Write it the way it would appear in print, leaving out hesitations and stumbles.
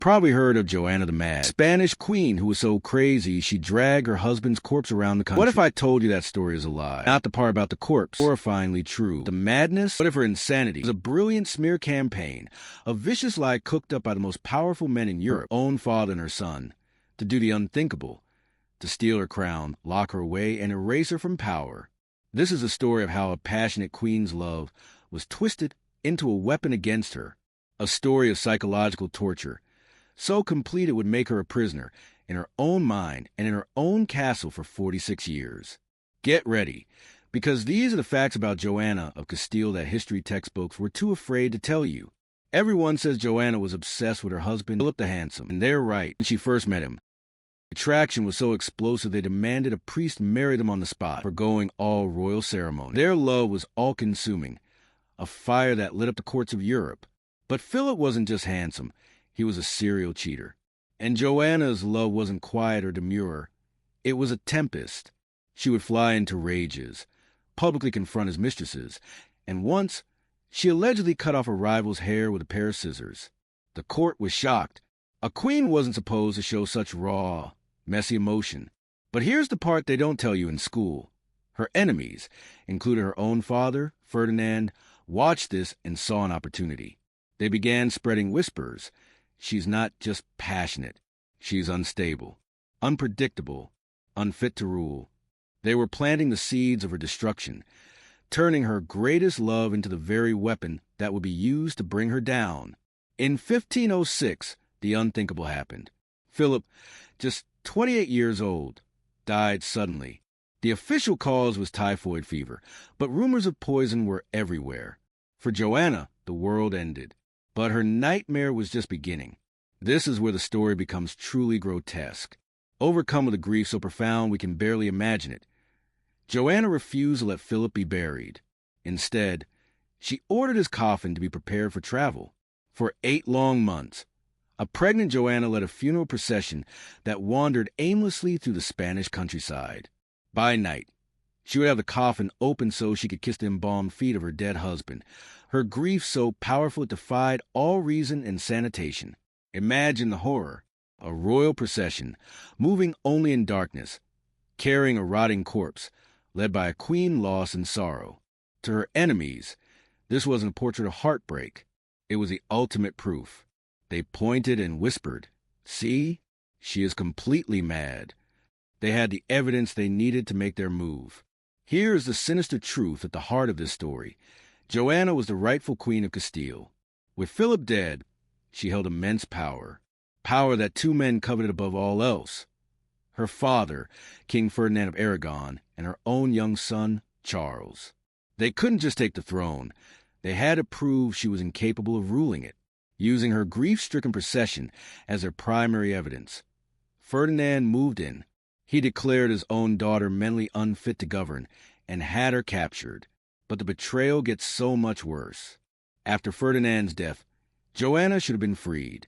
Probably heard of Joanna the Mad, Spanish queen who was so crazy she dragged her husband's corpse around the country. What if I told you that story is a lie? Not the part about the corpse. Horrifyingly true. The madness? What if her insanity was a brilliant smear campaign, a vicious lie cooked up by the most powerful men in Europe, her own father and her son, to do the unthinkable, to steal her crown, lock her away, and erase her from power. This is a story of how a passionate queen's love was twisted into a weapon against her, a story of psychological torture, so complete it would make her a prisoner in her own mind and in her own castle for 46 years. Get ready, because these are the facts about Joanna of Castile that history textbooks were too afraid to tell you. Everyone says Joanna was obsessed with her husband, Philip the Handsome, and they're right. When she first met him, the attraction was so explosive they demanded a priest marry them on the spot, forgoing all royal ceremony. Their love was all-consuming, a fire that lit up the courts of Europe. But Philip wasn't just handsome. He was a serial cheater. And Joanna's love wasn't quiet or demure. It was a tempest. She would fly into rages, publicly confront his mistresses, and once she allegedly cut off a rival's hair with a pair of scissors. The court was shocked. A queen wasn't supposed to show such raw, messy emotion. But here's the part they don't tell you in school. Her enemies, including her own father, Ferdinand, watched this and saw an opportunity. They began spreading whispers. She's not just passionate. She's unstable, unpredictable, unfit to rule. They were planting the seeds of her destruction, turning her greatest love into the very weapon that would be used to bring her down. In 1506, the unthinkable happened. Philip, just 28 years old, died suddenly. The official cause was typhoid fever, but rumors of poison were everywhere. For Joanna, the world ended. But her nightmare was just beginning. This is where the story becomes truly grotesque. Overcome with a grief so profound we can barely imagine it, Joanna refused to let Philip be buried. Instead, she ordered his coffin to be prepared for travel. For 8 long months, a pregnant Joanna led a funeral procession that wandered aimlessly through the Spanish countryside. By night, she would have the coffin open so she could kiss the embalmed feet of her dead husband, her grief so powerful it defied all reason and sanitation. Imagine the horror. A royal procession, moving only in darkness, carrying a rotting corpse, led by a queen lost in sorrow. To her enemies, this wasn't a portrait of heartbreak. It was the ultimate proof. They pointed and whispered, "See, she is completely mad." They had the evidence they needed to make their move. Here is the sinister truth at the heart of this story. Joanna was the rightful queen of Castile. With Philip dead, she held immense power. Power that 2 men coveted above all else. Her father, King Ferdinand of Aragon, and her own young son, Charles. They couldn't just take the throne. They had to prove she was incapable of ruling it, using her grief-stricken procession as their primary evidence. Ferdinand moved in. He declared his own daughter mentally unfit to govern and had her captured. But the betrayal gets so much worse. After Ferdinand's death, Joanna should have been freed.